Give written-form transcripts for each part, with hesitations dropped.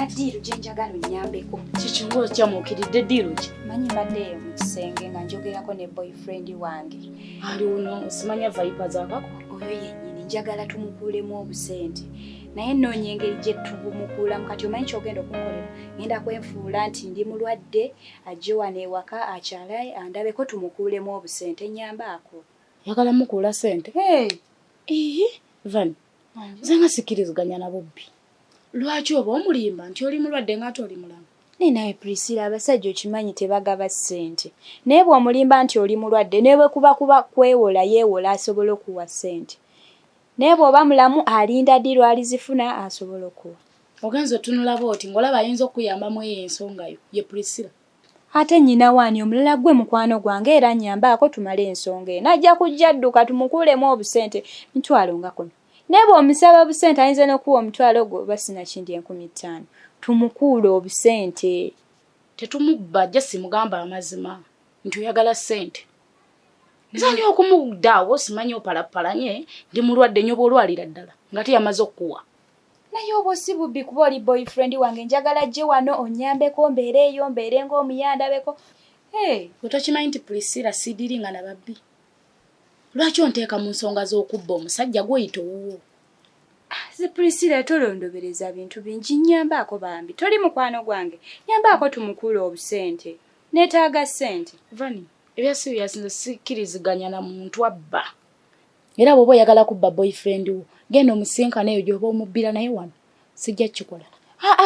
nina ddiiro gye njagala onnyambeko. Kikingo kyamuukiridde ddiiro ki? Manyi mbadde mu kisenge nga njogerako ne boyfriend wange. Ali uno simanya viper zakako? Oyo yennyini njagala tumukuulemu obusente. Naye nnoonya engeri gye tumukuulamu kati omanyi kyogenda okunkolera. Ngenda kwenfuula nti ndi mulwadde ajje wano ewaka akyalaye andabeko tumukuulemu obusente nyambaako. Yagala mukuula sente? Van, zanga sikiriziganya na Bobbi. Lwaki oba omulimba nti oli mulwadde ng'ate oli mulamu? Naye Priscilla abasajja okimanyi tebagaba ssente. Naye bw'omulimba nti oli mulwadde ne bwe kuba kwewola yeewola asobola okuwa ssente. Naye bw'oba mulamu alinda ddi lwalizifuna asobola okuwa. Ogenza otunula booti ng'olaba ayinza okuyambamu eyo ensonga yo ye Priscilla. Ate nnyina waani omulala gwe mukwano gwange era nnyambaako tumale ensonga eyo. Najja kujja dduka tumukuulemu obusente mitwalo nga 10. Naye bw'omusaba busente ayinza n'okuwa omutwalo gwo oba sinakindi 15,000. Tumukuule obusente. Tetumubba jja simugamba amazima nti oyagala ssente. Nzani okumudaawo simanyi opalapalanye ndi mulwadde nnyo bw'olwalira ddala nga teyamaze okuwa. Naye oba si bubbi kuba oli boyfriend wange njagala gye wano onnyambeko mbeere eyo mbeere ng'omuyandabeko. Otokimanyi nti Priscilla sidiringa na babbi. Lwaki onteeka mu nsonga z'okubba omusajja gw'oyita owuwo? Si Priscilla tolondobereza bintu bingi nnyambaako bambi. Toli mukwano gwange. Nyambaako tumukuule obusente. Neetaaga ssente. Vani, ebyasiyo yasinze sikiriziganya na muntu abba. Era bw'oba oyagala kubba boyfriend wo, genda omusinkana eyo gy'oba omubbira naye wano. Sijja kikola.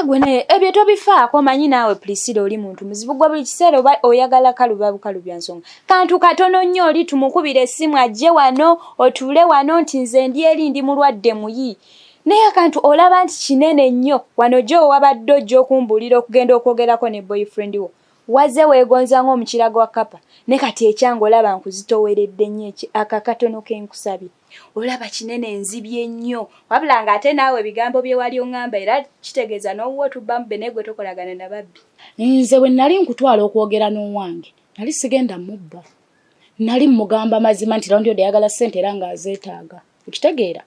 Gwe naye ebyo tobifaako manyi naawe Priscilla oli muntu muzibu gwa buli kiseera oba oyagala kalubya nsonga. Kantu katono nnyo oli tumukubira essimu ajje wano otuule wano nti nze ndi eri ndi mulwadde muyi. Naye akantu olaba nti kinene nnyo wano gye wabadde ojja okumbulira okugenda okwogerako ne boyfriend wo. Waze weegonza ng'omukira gwa kapa. Ne kati ekyange olaba nkuzitoweredde nnyo akakatono ke nkusabye. Olaba kinene nzibye nnyo. Wabula ng'ate naawe ebigambo bye wali oŋŋamba era kitegeeza n'owuwo tubba mube naye gwe tokolagana na babbi. Nze bwe nali nkutwala okwogera n'owange nali sigenda mubba. Nali mmugamba mazima nti raundi oyagala ssente era ng'azeetaaga. Okitegeera?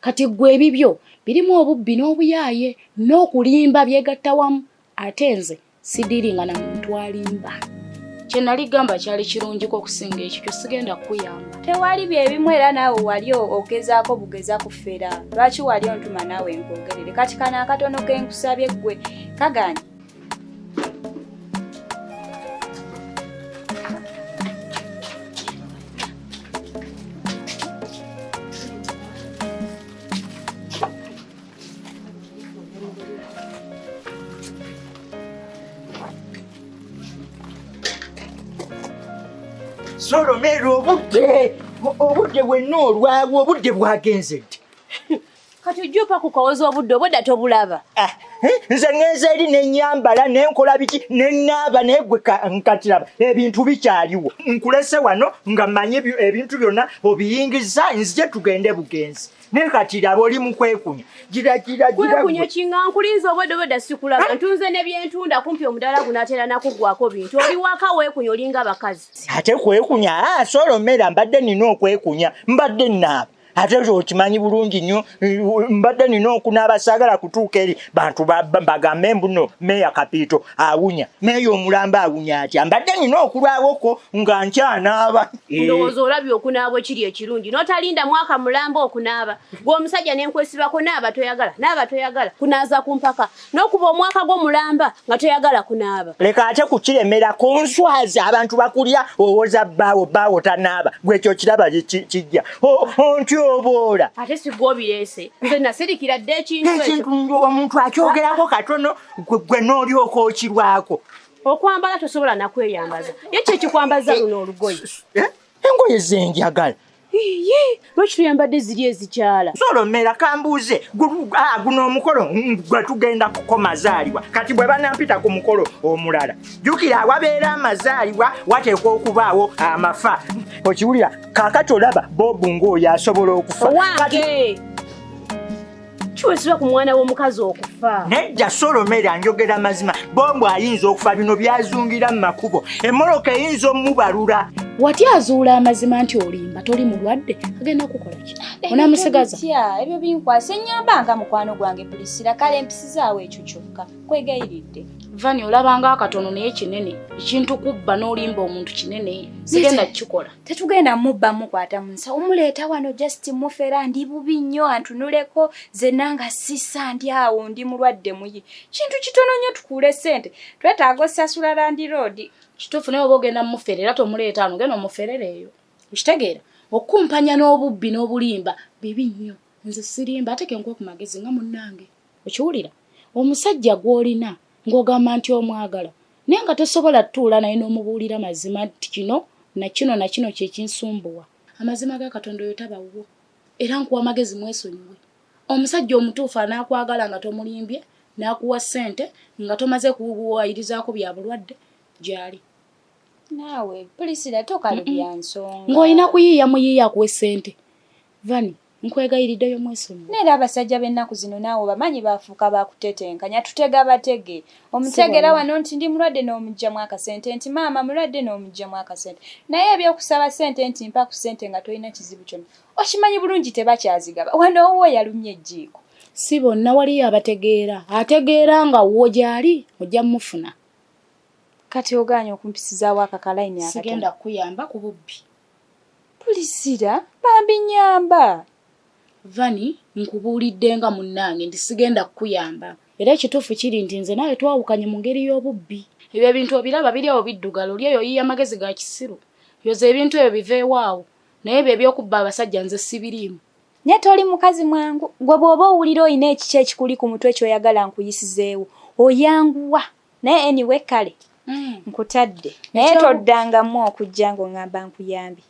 Kati ggwe ebibyo birimu obubbi n'obuyaaye n'okulimba byegatta wamu. Ate nze sidiringa na muntu alimba. Kye nali gamba kyali kirungiko okusinga ekyo kyo sigenda kukuyamba. Tewali bye bimu era naawe wali ogezaako bugeza kufera. Lwaki wali ontuma naawe nkwogerere? Kati kana akatono ke nkusabye ggwe kaganye. Solomero obudde bwenna olwawo obudde bwagenze ddi? Kati ojjupa ku kawozi obudde obudda tobulaba. Nze ngenze eri n'ennyambala n'enkola biki n'ennaaba naye ggwe nkatiraba ebintu bikyaliwo. Nkulese wano nga mmanyi ebintu byonna obiyingiza nzije tugende bugenzi. Naye kati raba oli mu kwekunya. Gira. Kwekunya kinga nkulinze obudde sikulaba. Ntunze ne byentunda kumpi omudala gunaatera nakugwako bintu. Oli waka weekunya olinga bakazi. Ate kwekunya Solomera mbadde nina okwekunya mbadde nnaaba. Ate okimanyi bulungi nnyo mbadde nina okunaaba saagala kutuuka eri bantu bagambe mbuno meya Kapito awunya meya omulamba awunya atya mbadde nina okulwawoko nga nkyanaaba. Ndowooza olabye okunaaba ekiri ekirungi n'otalinda mwaka mulamba okunaaba gwe omusajja n'enkwesibako naaba toyagala kunaaza ku mpaka n'okuba omwaka gw'omulamba nga toyagala kunaaba. Leka ate kukiremera konswaza abantu bakulya owoza bbaawo tanaaba gwe ekyo kiraba kijja oboola. Ate sigwobireese. Nze nasirikira dde ekintu ekyo. Omuntu akyogerako katono gwe n'olyoka okirwako. Okwambala tosobola nakweyambaza. Ye kye kikwambaza luno olugoye. Engoye zenjagala. Lwaki tuyambadde ziri ezikyala? Solomera kambuuze guno omukolo gwe tugenda kuko mazaalibwa. Kati bwe banampita ku mukolo omulala. Jjukira awabeera amazaalibwa wateekwa okubaawo amafa. Okiwulira kaakati olaba Bob ng'oyo asobola okufa. Wange! Kiwesiba ku mwana w'omukazi okufa. Nedda Solomera njogera mazima. Bob ayinza okufa bino byazungira mu makubo. Emmoloka eyinza omubalula. wati azuula amazima nti olimba toli mulwadde agenda kukola ki onamusigaza ebyo binkwasa ennyambanga mukwano gwange Priscilla kale empisizaawo ekyo kyokka kwegayiridde vani olabanga akatono naye kinene ekintu kubba n'olimba omuntu kinene sigenda kukikola tetugenda mubba mukwata mu nsawo muleeta wano just mufera ndi bubi nnyo antunuleko zenna nga sisa ndi awo ndi mulwadde muyi kintu kitono nnyo tukuule ssente twetaaga osasula Land Road kituufu naye oba ogenda mufere era tomuleeta ano genda omuferere eyo okitegeera okumpanya n'obubbi n'obulimba bibi nnyo nze sirimba ate kenkuwa ku magezi nga munnange okiwulira omusajja gw'olina ng'ogamba nti omwagala naye nga tosobola tutuula naye n'omubuulira mazima nti kino na kino kyekinsumbuwa amazima ga Katonda oyo tabawwo era nkuwa amagezi mwesonyiwe omusajja omutuufu anaakwagala nga tomulimbye n'akuwa ssente nga tomaze kuwayirizaako bya bulwadde gyali naawe Priscilla tokalubya nsonga ng'olina kuyiiya muyiiya akuwe ssente vani nkwegayiriddeyo mwesonyiwe neera abasajja b'ennaku zino naawe bamanyi baafuuka baakutetenkanya tutega batege omutegera wano nti ndi mulwadde n'omugjamu akasente nti maama mulwadde n'omugjamu akasente naye ebyokusaba ssente nti mpa ku ssente nga tolina kizibu kyonna okimanyi bulungi tebakyazigaba wano owuwo yalumye ejjiiko si bonna waliyo abategeera ategeera nga wo gyali ojja mufuna kati oganya okumpisizaawo akakalayini akatono sigenda kuyamba ku bubbi Priscilla bambi nyamba vani nkubuulidde nga munnange ndi sigenda kukuyamba era ekituufu kiri nti nze nawe twawukanye mu ngeri y'obubbi ebyo ebintu obiraba biri awo biddugala oli eyo yiya amagezi ga kisiru yoza ebintu ebyo biveewaawo naye ebyo ebyokubba abasajja nze sibiriimu naye toli mukazi mwangu gwe bw'oba owulira olina ekiki ekikuli ku mutwe ekyoyagala nkuyisizeewo oyanguwa naye anyway kale nkutadde naye toddangamu okujja ng'oŋŋamba nkuyambi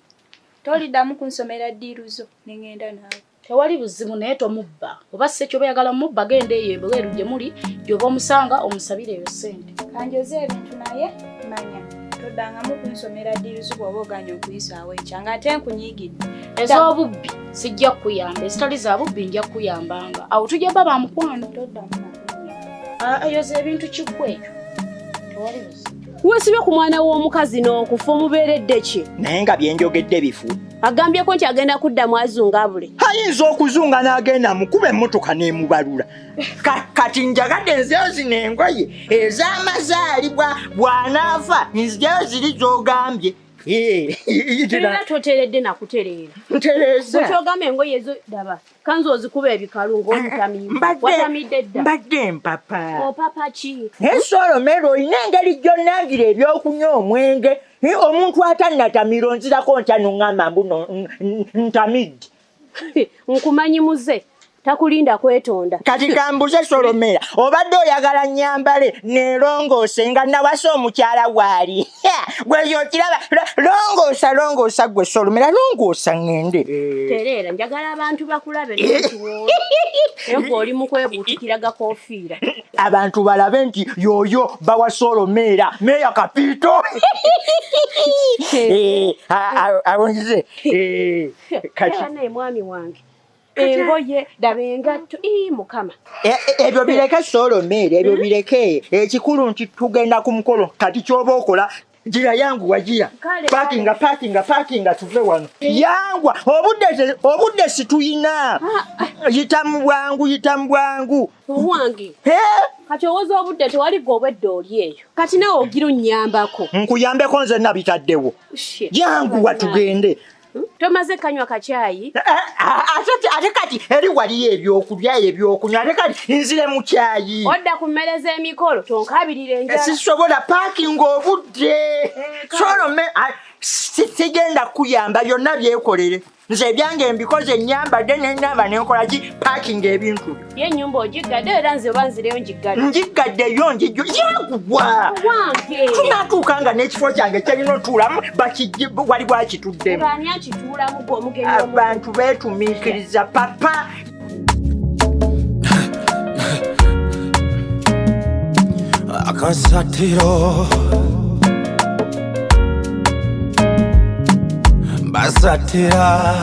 toliddamu kunsomera ddiiruzo ne ŋŋenda naawe tewali buzibu naye tomubba oba si ekyoba oyagala mubba genda eyo ebweru gye muli gy'oba omusanga omusabire eyo ssente kanjoze ebintu naye manya toddangamu kunsomera ddiiruzo bw'oba oganya okuyisaawo ekyanga ate nkunyiigidde ez'obubbi sijja kukuyamba ezitali za bubbi nja kukuyambanga awo tujja bba bamukwano toddamu eyoza ebintu kiggwa ekyo tewali buzibu weesibye ku mwana w'omukazi n'okufa omubeeredde ki naye nga byenjogedde bifu agambyeko nti agenda kuddamu azungabule ayinza okuzunga n'agenda mukuba emmotoka n'emubalula kati njagadde nzeyo zino engoye ez'amazaalibwa bw'anaafa nzijayo ziri z'ogambye era toteredde nakutereera ntereeza bwekyogamba engoye ezo daba kanzi ozikuba ebikalu ng'omutamidde dda mbadde mpapa opapa ki esolomero olina engeri gyonnangira ebyokunywa omwenge omuntu atannatamira onzirako ntya noŋŋamba mbu ntamidde nkumanyi muze takulinda kwetonda kati kambuze Solomera obadde oyagala nnyambale nerongoose nga nawasa omukyala waali gweyo kiraba longoosa gwe Solomera longoosa ŋŋende tereera njagala abantu bakulabe n'ekiwoola ego oli mu kwebuutikira gakofiira abantu balabe nti yoyo bawa Solomera meya kapiito awonze kati mwami wange engoye daba engatto mukama ebyo bireke Solomera ebyo bireke ekikulu nti tugenda ku mukolo kati ky'oba okola gira yangu wagira pakinga tuve wano yangwa obudde situyina yita mu bwangu owange kati owoza obudde tewaliga obwedde oli eyo kati nawe ogira onnyambako nkuyambeko nze nabitaddewo yanguwa tugende tomaze kanywa kacyayi ate kati eri waliyo ebyokunywa ate kati nzire mu kyayi odda ku mmere z'emikolo tonkabirira enjala sisobola paakinga obudde Solome sigenda kuyamba byonna byekolere nze ebyange mbikoze nyambadde nenamba nenkola ki paakinga ebintu ye ennyumba ogiggadde era nze oba nzireyo njiggaddeyo njijjo yagugwa tunatuuka nga n'ekifo kyange kyalina otuulamu wali bwakituddemu ani akituulamu gweomugenyi abantu beetumiikiriza papa AKASATTIRO basatira